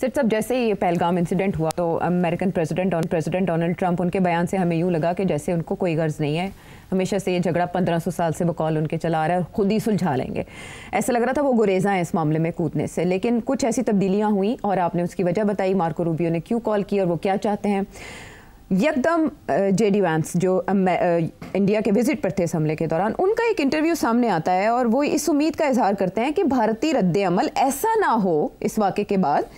सिर्फ सब जैसे ही ये पहलगाम इंसिडेंट हुआ तो अमेरिकन प्रेसिडेंट डोनाल्ड ट्रंप, उनके बयान से हमें यूँ लगा कि जैसे उनको कोई गर्ज नहीं है, हमेशा से ये झगड़ा 1500 साल से बकौल उनके चला आ रहा है और खुद ही सुलझा लेंगे। ऐसा लग रहा था वो गुरेजा है इस मामले में कूदने से, लेकिन कुछ ऐसी तब्दीलियाँ हुई और आपने उसकी वजह बताई, मार्को रूबियो ने क्यों कॉल की और वो क्या चाहते हैं। यकदम जेडी वैंस जो इंडिया के विजिट पर थे इस हमले के दौरान, उनका एक इंटरव्यू सामने आता है और वो इस उम्मीद का इजहार करते हैं कि भारतीय रद्द अमल ऐसा ना हो, इस वाक़े के बाद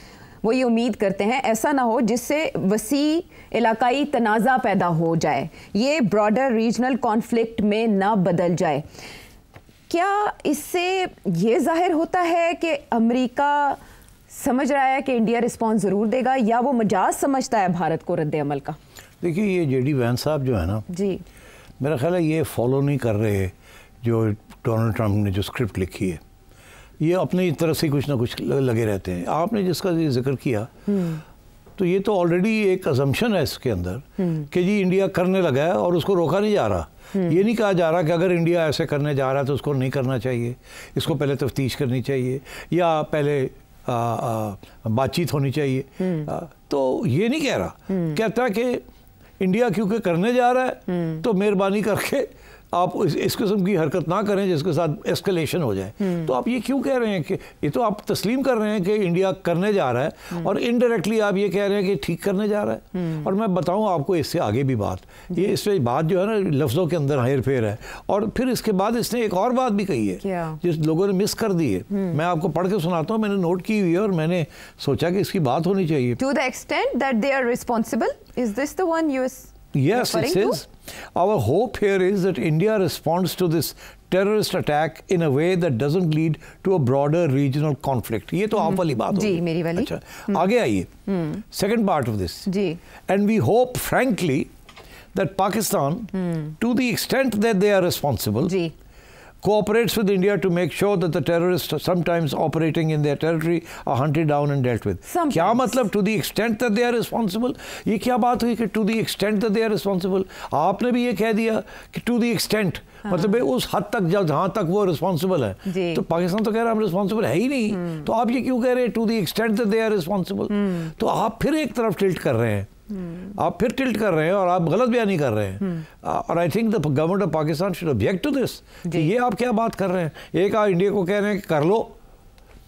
वो ये उम्मीद करते हैं ऐसा ना हो जिससे वसी इलाकाई तनाज़ा पैदा हो जाए, ये ब्रॉडर रीजनल कॉन्फ्लिक्ट में ना बदल जाए। क्या इससे ये जाहिर होता है कि अमेरिका समझ रहा है कि इंडिया रिस्पॉन्स ज़रूर देगा, या वो मजाज समझता है भारत को रद्द अमल का? देखिए, ये जेडी वैंस साहब जो है ना जी, मेरा ख्याल है ये फॉलो नहीं कर रहे जो डोनाल्ड ट्रंप ने जो स्क्रिप्ट लिखी है, ये अपनी तरफ से कुछ ना कुछ लगे रहते हैं। आपने जिसका ये जिक्र किया तो ये तो ऑलरेडी एक अजम्पशन है इसके अंदर कि जी इंडिया करने लगा है और उसको रोका नहीं जा रहा। ये नहीं कहा जा रहा कि अगर इंडिया ऐसे करने जा रहा है तो उसको नहीं करना चाहिए, इसको पहले तफ्तीश करनी चाहिए या पहले बातचीत होनी चाहिए। तो ये नहीं कह रहा, कहता कि इंडिया क्योंकि करने जा रहा है तो मेहरबानी करके आप इस किस्म की हरकत ना करें जिसके साथ एस्केलेशन हो जाए। तो आप ये क्यों कह रहे हैं कि ये तो आप तस्लीम कर रहे हैं कि इंडिया करने जा रहा है और इनडायरेक्टली आप ये कह रहे हैं कि ठीक करने जा रहा है। और मैं बताऊं आपको इससे आगे भी बात, ये इससे बात जो है ना लफ्ज़ों के अंदर हेर फेर है। और फिर इसके बाद इसने एक और बात भी कही है जिस लोगों ने मिस कर दी है, मैं आपको पढ़ के सुनाता हूँ, मैंने नोट की हुई है और मैंने सोचा कि इसकी बात होनी चाहिए। To the extent that they are responsible, is this the one you Yes, it is. Our hope here is that India responds to this terrorist attack in a way that doesn't lead to a broader regional conflict. ये तो आप वाली बात होगी। जी, मेरी वाली। अच्छा, आगे आइए। Second part of this. Ji. And we hope, frankly, that Pakistan, to the extent that they are responsible, ji, cooperates with India to make sure that the terrorists sometimes operating in their territory are hunted down and dealt with. क्या मतलब to the extent that they are responsible? ये क्या बात हुई कि to the extent that they are responsible? आपने भी ये कह दिया कि to the extent, मतलब उस हद तक जहाँ तक वो रिस्पॉन्सिबल है। तो पाकिस्तान तो कह रहा है हम रिस्पॉन्सिबल है ही नहीं, तो आप ये क्यों कह रहे हैं to the extent that they are responsible? तो आप फिर एक तरफ टिल्ट कर रहे हैं, आप फिर टिल्ट कर रहे हैं और आप गलत बयानी कर रहे हैं। और I think the government of Pakistan should object to this कि ये आप क्या बात कर रहे हैं। एक आप इंडिया को कह रहे हैं कि कर लो,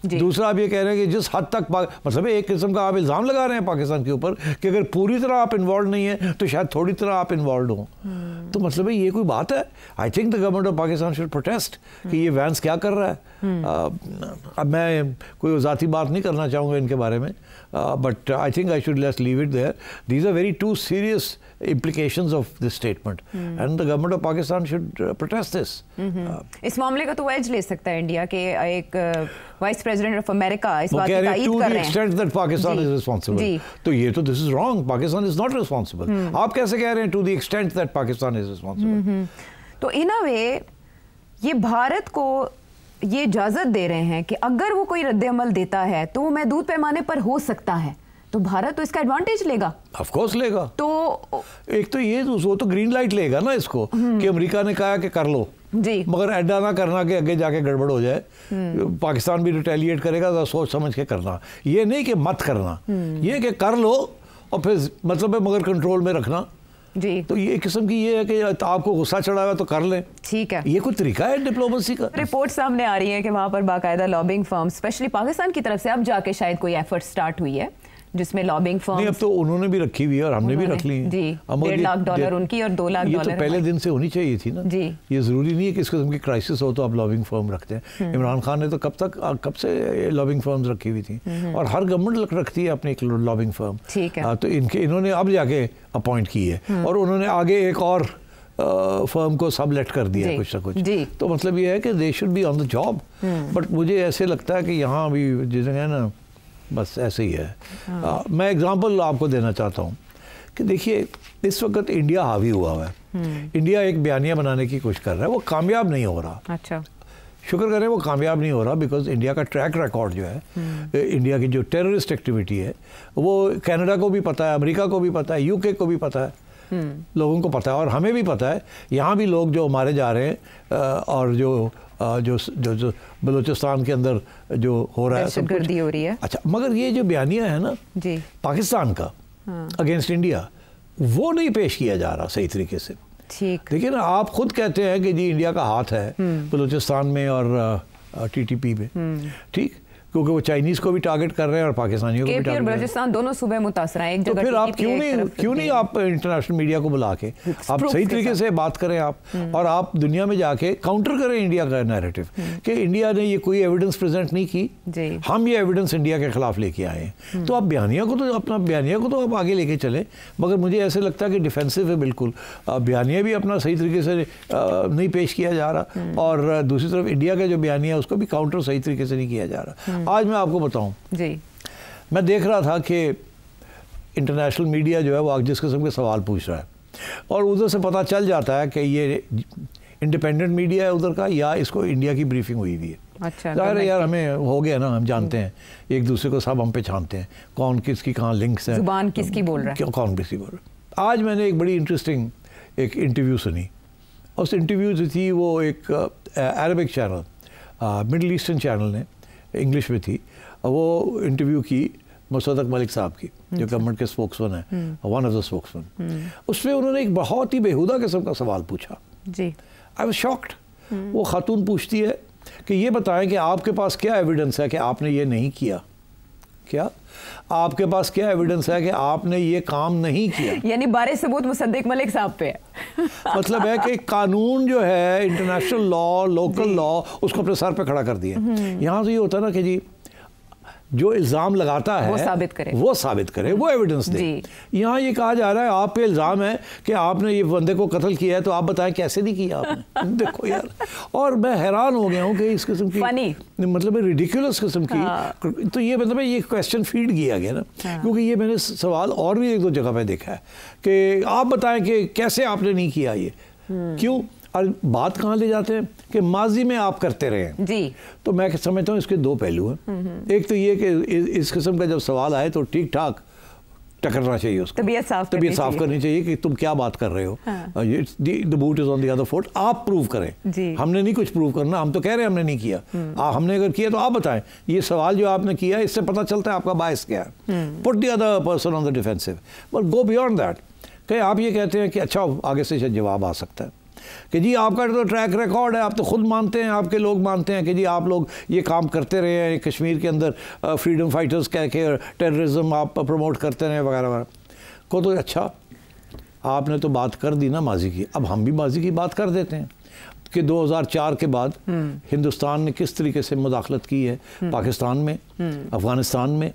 दूसरा आप ये कह रहे हैं कि जिस हद तक मतलब एक किस्म का आप इल्ज़ाम लगा रहे हैं पाकिस्तान के ऊपर कि अगर पूरी तरह आप इन्वॉल्व नहीं है तो शायद थोड़ी तरह आप इन्वॉल्व हो। तो मतलब ये कोई बात है? आई think the government of Pakistan should protest कि ये वैंस क्या कर रहा है। अब मैं कोई ज़ाती बात नहीं करना चाहूँगा इनके बारे में, but I think I should let's leave it there. These are very too serious implications of this statement and the government of Pakistan should protest this. इस मामले का तो वेज ले सकता है इंडिया के एक वाइस प्रेसिडेंट ऑफ अमेरिका इस बात की तायद कर रहे हैं। To the extent that Pakistan is responsible. तो ये तो this is wrong. Pakistan is not responsible. आप कैसे कह रहे हैं to the extent that Pakistan is responsible? तो इन अ वे ये भारत को ये इजाजत दे रहे हैं कि अगर वो कोई रद्द अमल देता है तो वो महदूद पैमाने पर हो सकता है, तो भारत तो इसका एडवांटेज लेगा। ऑफ कोर्स लेगा। तो एक तो ये वो तो ग्रीन लाइट लेगा ना इसको कि अमेरिका ने कहा कि कर लो जी, मगर ऐडा ना करना कि आगे जाके गड़बड़ हो जाए। पाकिस्तान भी रिटेलिएट करेगा तो सोच समझ के करना, ये नहीं कि मत करना, ये कि कर लो और फिर मतलब है मगर कंट्रोल में रखना जी। तो ये किस्म की ये है कि आपको गुस्सा चढ़ा हुआ तो कर लें, ठीक है। ये कोई तरीका है डिप्लोमेसी का? रिपोर्ट सामने आ रही है कि वहाँ पर बाकायदा लॉबिंग फर्म स्पेशली पाकिस्तान की तरफ से अब जाके शायद कोई एफर्ट स्टार्ट हुई है जिसमें लॉबिंग फर्म। नहीं, अब तो उन्होंने भी रखी हुई है और हमने भी रख ली है जी। $1.5 लाख उनकी और $2 लाख ये तो पहले दिन से होनी चाहिए थी ना जी। ये जरूरी नहीं है कि इस किस्म की क्राइसिस हो तो आप लॉबिंग फर्म रखते हैं। इमरान खान ने तो कब से लॉबिंग फर्म्स रखी हुई थी और हर गवर्नमेंट रखती है अपनी एक लॉबिंग फर्म, ठीक है। तो इन्होंने अब जाके अपॉइंट की है और उन्होंने आगे एक और फर्म को सबलेट कर दिया कुछ ना कुछ। तो मतलब ये है कि they should be on the job, but मुझे ऐसे लगता है कि यहाँ अभी जिस जगह ना बस ऐसे ही है। मैं एग्जांपल आपको देना चाहता हूँ कि देखिए इस वक्त इंडिया हावी हुआ है, इंडिया एक बयानिया बनाने की कोशिश कर रहा है, वो कामयाब नहीं हो रहा। अच्छा, शुक्र करें वो कामयाब नहीं हो रहा बिकॉज इंडिया का ट्रैक रिकॉर्ड जो है, इंडिया की जो टेररिस्ट एक्टिविटी है वो कनाडा को भी पता है, अमेरिका को भी पता है, यूके को भी पता है, लोगों को पता है और हमें भी पता है। यहाँ भी लोग जो मारे जा रहे हैं और जो जो जो जो बलूचिस्तान के अंदर जो हो रहा है, दहशतगर्दी हो रही है। अच्छा, मगर ये जो बयानिया है ना जी पाकिस्तान का अगेंस्ट इंडिया, वो नहीं पेश किया जा रहा सही तरीके से। ठीक, देखिए ना, आप खुद कहते हैं कि जी इंडिया का हाथ है बलूचिस्तान में और TTP में, ठीक, क्योंकि वो चाइनीज को भी टारगेट कर रहे हैं और पाकिस्तानियों को भी टारगेट कर रहे हैं। बलूचिस्तान दोनों सूबे मुतासर हैं एक तो जगह। फिर आप क्यों नहीं आप इंटरनेशनल मीडिया को बुला के आप सही तरीके से बात करें आप, और आप दुनिया में जाके काउंटर करें इंडिया का नैरेटिव कि इंडिया ने ये कोई एविडेंस प्रेजेंट नहीं की, हम ये एविडेंस इंडिया के खिलाफ लेके आए हैं। तो आप बयानिया को तो अपना बयानिया को तो आप आगे लेके चलें, मगर मुझे ऐसे लगता है कि डिफेंसिव है बिल्कुल, बयानिया भी अपना सही तरीके से नहीं पेश किया जा रहा, और दूसरी तरफ इंडिया का जो बयानिया है उसको भी काउंटर सही तरीके से नहीं किया जा रहा। आज मैं आपको बताऊं जी, मैं देख रहा था कि इंटरनेशनल मीडिया जो है वो जिस किस्म के सवाल पूछ रहा है, और उधर से पता चल जाता है कि ये इंडिपेंडेंट मीडिया है उधर का, या इसको इंडिया की ब्रीफिंग हुई हुई है। अच्छा, ज़ाहिर है यार, हमें हो गया ना, हम जानते हैं एक दूसरे को, सब हम पहचानते हैं कौन किसकी कहाँ लिंक्स हैं, जुबान किसकी बोल रहा है, कौन किसकी बोल रहा है। आज मैंने एक बड़ी इंटरेस्टिंग एक इंटरव्यू सुनी, उस इंटरव्यू जो थी वो एक Arabic channel, middle eastern channel ने, इंग्लिश में थी, वो इंटरव्यू की मुसद्दक मलिक साहब की, जो गवर्नमेंट के स्पोक्समैन है, वन ऑफ द स्पोक्समैन। उसमें उन्होंने एक बहुत ही बेहुदा किस्म का सवाल पूछा जी। I was shocked. वो खातून पूछती है कि ये बताएं कि आपके पास क्या एविडेंस है कि आपने ये नहीं किया, क्या आपके पास क्या एविडेंस है कि आपने ये काम नहीं किया। यानी बारे सबूत मुसद्दिक मलिक साहब पे है। मतलब है कि कानून जो है, इंटरनेशनल लॉ, लोकल लॉ, उसको अपने सर पे खड़ा कर दिया। यहाँ से ये होता है ना कि जी जो इल्ज़ाम लगाता है वो साबित करे, वो एविडेंस दे। यहाँ ये कहा जा रहा है आप पे इल्ज़ाम है कि आपने ये बंदे को कत्ल किया है, तो आप बताएं कैसे नहीं किया आपने। देखो यार, और मैं हैरान हो गया हूँ कि इस किस्म की मतलब रिडिकुलस किस्म की, तो ये मतलब ये क्वेश्चन फीड किया गया ना, क्योंकि ये मैंने सवाल और भी एक दो जगह पे देखा है कि आप बताएं कि कैसे आपने नहीं किया ये, क्यों, और बात कहाँ ले जाते हैं कि माजी में आप करते रहे हैं जी। तो मैं समझता हूँ इसके दो पहलू हैं। एक तो ये कि इस किस्म का जब सवाल आए तो ठीक ठाक टकरना चाहिए, उसको तबीयत साफ करनी चाहिए कि तुम क्या बात कर रहे हो, the boot is on the other foot, आप प्रूव करें। हमने नहीं कुछ प्रूव करना, हम तो कह रहे हैं हमने नहीं किया, हमने अगर किया तो आप बताएं, ये सवाल जो आपने किया इससे पता चलता है आपका बायस क्या है। Put the other person on the defensive, but go beyond that. कि आप ये कहते हैं कि अच्छा आगे से जवाब आ सकता है कि जी आपका तो ट्रैक रिकॉर्ड है, आप तो खुद मानते हैं, आपके लोग मानते हैं कि जी आप लोग ये काम करते रहे हैं, कश्मीर के अंदर फ्रीडम फाइटर्स कह के टेररिज्म आप प्रमोट करते रहे वगैरह वगैरह को। तो अच्छा आपने तो बात कर दी ना माजी की, अब हम भी माजी की बात कर देते हैं कि 2004 के बाद हिंदुस्तान ने किस तरीके से मुदाखलत की है पाकिस्तान में, अफगानिस्तान में,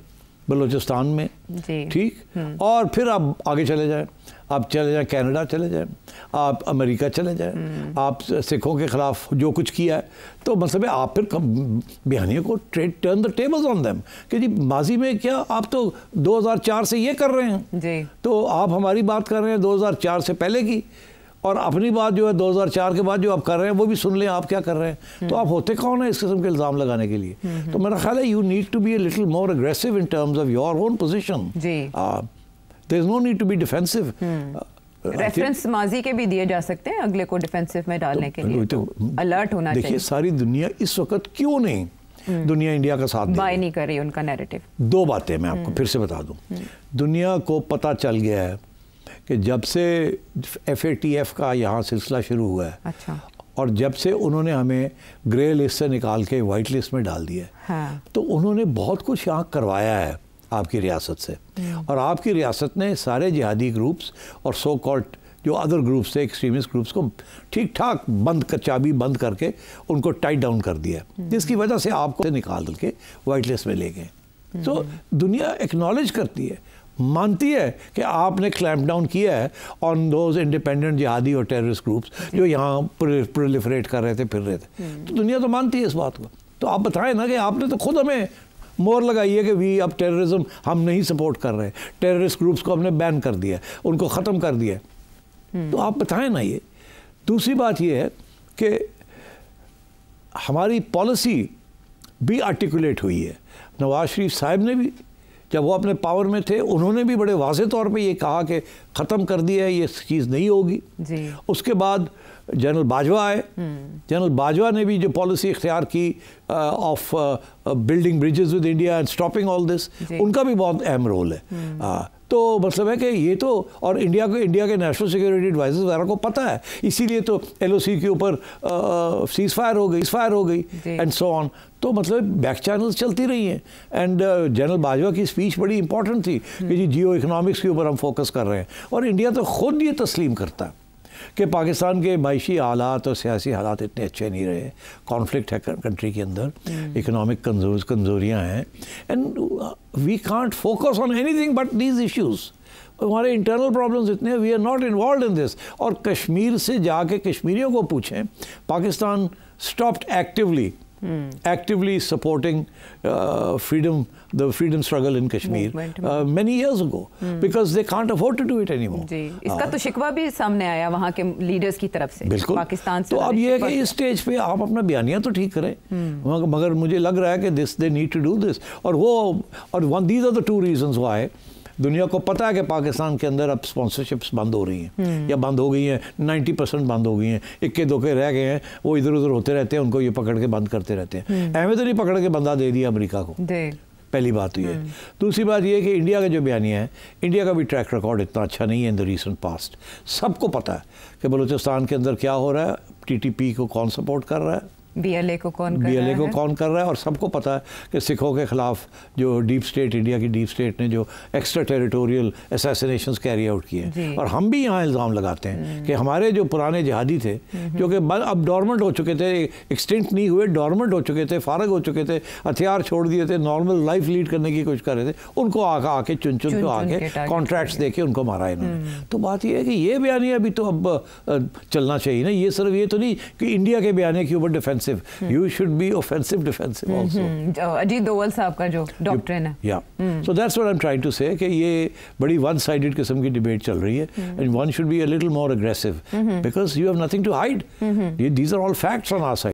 बलूचिस्तान में, ठीक। और फिर आप आगे चले जाएं, आप चले जाएं कनाडा चले जाएं, आप अमेरिका चले जाएं, आप सिखों के ख़िलाफ़ जो कुछ किया है, तो मतलब है आप फिर बयानियों को turn the tables on them कि जी माजी में क्या आप तो 2004 से ये कर रहे हैं जी, तो आप हमारी बात कर रहे हैं 2004 से पहले की, और अपनी बात जो है 2004 के बाद जो आप कर रहे हैं वो भी सुन लें आप क्या कर रहे हैं। तो आप होते कौन है इस किस्म के इल्ज़ाम लगाने के लिए। तो मेरा ख्याल है you need to be a little more aggressive in terms of your own position. There is no need to be defensive. Reference माजी के भी दिए जा सकते हैं अगले को डिफेंसिव में डालने के लिए, तो अलर्ट होना चाहिए। देखिए सारी दुनिया इस वक्त क्यों नहीं दुनिया इंडिया का साथ बाय नहीं कर रही उनका नैरेटिव। दो बातें मैं आपको फिर से बता दूं। दुनिया को पता चल गया है कि जब से FATF का यहाँ सिलसिला शुरू हुआ है, अच्छा, और जब से उन्होंने हमें ग्रे लिस्ट से निकाल के वाइट लिस्ट में डाल दिया है, हाँ, तो उन्होंने बहुत कुछ यहाँ करवाया है आपकी रियासत से, और आपकी रियासत ने सारे जिहादी ग्रुप्स और सो कॉल्ड जो अदर ग्रुप्स थे, एक्सट्रीमिस्ट ग्रुप्स को ठीक ठाक चाबी बंद करके उनको टाइट डाउन कर दिया, जिसकी वजह से आपको निकाल के वाइट लिस्ट में ले गए। तो दुनिया एक्नॉलेज करती है, मानती है कि आपने क्लैम्प डाउन किया है ऑन दोज इंडिपेंडेंट जिहादी और टेररिस्ट ग्रुप्स जो यहाँ प्रोलिफरेट कर रहे थे, फिर रहे थे। तो दुनिया तो मानती है इस बात को। तो आप बताएं ना कि आपने तो खुद हमें मोहर लगाई है कि भी अब टेररिज्म हम नहीं सपोर्ट कर रहे, टेररिस्ट ग्रुप्स को हमने बैन कर दिया, उनको ख़त्म कर दिया। तो आप बताएं ना ये। दूसरी बात ये है कि हमारी पॉलिसी भी आर्टिकुलेट हुई है। नवाज शरीफ साहब ने भी जब वो अपने पावर में थे उन्होंने भी बड़े वाज़े तौर पे ये कहा कि ख़त्म कर दिया है, ये चीज़ नहीं होगी जी। उसके बाद जनरल बाजवा आए, जनरल बाजवा ने भी जो पॉलिसी इख्तियार की of building bridges with India and stopping all this, उनका भी बहुत अहम रोल है। तो मतलब है कि ये तो, और इंडिया के नेशनल सिक्योरिटी एडवाइजर्स वगैरह को पता है, इसीलिए तो LOC के ऊपर सीज फायर हो गई एंड सो ऑन। तो मतलब बैक चैनल्स चलती रही हैं। एंड जनरल बाजवा की स्पीच बड़ी इंपॉर्टेंट थी कि जी जियो इकनॉमिक्स के ऊपर हम फोकस कर रहे हैं, और इंडिया तो खुद ये तस्लीम करता है कि पाकिस्तान के माशी हालात और सियासी हालात इतने अच्छे नहीं रहे, कॉन्फ्लिक्ट है कंट्री के अंदर, इकोनॉमिक कमज़ोरियाँ हैं, and we can't focus on anything but these issues. हमारे इंटरनल प्रॉब्लम्स इतने, we are not involve in this. और कश्मीर से जाके कश्मीरियों को पूछें, Pakistan stopped actively supporting the freedom struggle in Kashmir many years ago because they can't afford to do it anymore. जी, इसका तो शिकवा भी सामने आया वहाँ के लीडर्स की तरफ से, बिल्कुल पाकिस्तान से। तो अब ये है कि इस स्टेज पे आप अपना बयानिया तो ठीक करें, मगर मुझे लग रहा है कि they need to do this, और these are the two reasons why दुनिया को पता है कि पाकिस्तान के अंदर अब स्पॉन्सरशिप्स बंद हो रही हैं, या बंद हो गई हैं, 90% बंद हो गई हैं, इक्के दोके रह गए हैं, वो इधर उधर होते रहते हैं, उनको ये पकड़ के बंद करते रहते हैं। अहमें तो नहीं पकड़ के बंदा दे दिया अमेरिका को, पहली बात तो ये। दूसरी बात ये है कि इंडिया का जो बयानिया है, इंडिया का भी ट्रैक रिकॉर्ड इतना अच्छा नहीं है इन द रीसेंट पास्ट। सबको पता है कि बलूचिस्तान के अंदर क्या हो रहा है, TTP को कौन सपोर्ट कर रहा है, BLA को कौन कर रहा है, और सबको पता है कि सिखों के ख़िलाफ़ जो डीप स्टेट, इंडिया की डीप स्टेट ने जो extra territorial assassinations carry out किए, और हम भी यहाँ इल्ज़ाम लगाते हैं कि हमारे जो पुराने जिहादी थे, जो कि अब डॉर्मेंट हो चुके थे, एक्सटिंक्ट नहीं हुए, डॉर्मेंट हो चुके थे, फारग हो चुके थे, हथियार छोड़ दिए थे, नॉर्मल लाइफ लीड करने की कोशिश कर रहे थे, उनको आके चुन को आके कॉन्ट्रैक्ट्स दे के उनको मारा इन्होंने। तो बात ये है कि ये बयानिया अभी तो अब चलना चाहिए ना, ये सिर्फ ये तो नहीं कि इंडिया के बयानिया के ऊपर defensive, you should be offensive defensive also. Ajit Doval साहब का जो डॉक्ट्रिन है, yeah, so that's what I'm trying to say कि ये बड़ी one sided किस्म की डिबेट चल रही है, and one should be a little more aggressive because you have nothing to hide. These are all facts on our side.